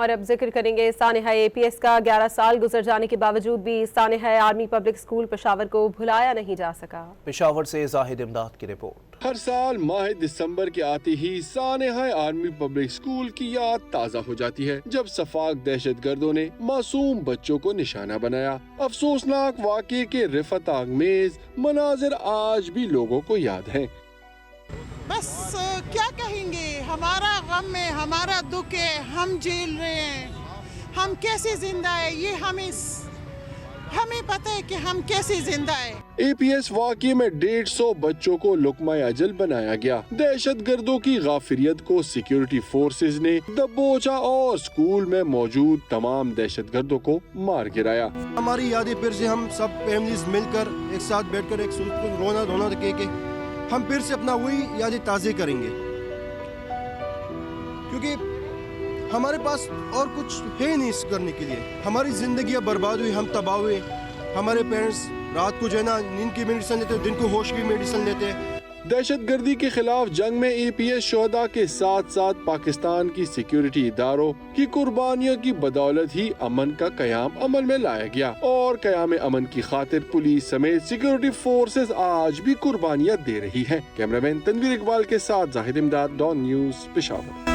اور اب ذکر کریں گے سانحہ APS کا 11 سال گزر جانے کے باوجود بھی سانحہ آرمی پبلک اسکول پشاور کو بھلایا نہیں جا سکا۔ پشاور سے زاہد امداد کی رپورٹ۔ ہر سال ماہ دسمبر کے آتے ہی سانحہ آرمی پبلک اسکول کی یاد تازہ ہو جاتی ہے جب سفاک دہشت گردوں نے معصوم بچوں کو نشانہ بنایا۔ افسوسناک واقعے کے رفت آمیز مناظر آج بھی لوگوں کو یاد ہیں۔ بس کیا کہیں گے، ہمارا غم ہے، ہمارا دکھ ہے، ہم جیل رہے ہیں، ہم کیسے زندہ ہے، یہ ہمیں پتہ ہے کہ ہم کیسے زندہ ہے۔ APS واقعے میں 150 بچوں کو لقمہ اجل بنایا گیا۔ دہشت گردوں کی غافریت کو سیکیورٹی فورسز نے دبوچا اور اسکول میں موجود تمام دہشت گردوں کو مار گرایا۔ ہماری یادیں پھر سے ہم سب فیملیز مل کر ایک ساتھ بیٹھ کر ایک رونا دھونا کے ہم پھر سے اپنا وہی یادیں تازہ کریں گے، کیونکہ ہمارے پاس اور کچھ ہے نہیں اس کرنے کے لیے۔ ہماری زندگیاں برباد ہوئی، ہم تباہ ہوئے۔ ہمارے پیرنٹس رات کو جو ہے نا نیند کی میڈیسن لیتے، دن کو ہوش کی میڈیسن لیتے۔ دہشت گردی کے خلاف جنگ میں APS شہداء کے ساتھ ساتھ پاکستان کی سیکیورٹی اداروں کی قربانیوں کی بدولت ہی امن کا قیام عمل میں لایا گیا، اور قیام امن کی خاطر پولیس سمیت سیکیورٹی فورسز آج بھی قربانیاں دے رہی ہیں۔ کیمرہ مین تنویر اقبال کے ساتھ زاہد امداد، ڈان نیوز، پشاور۔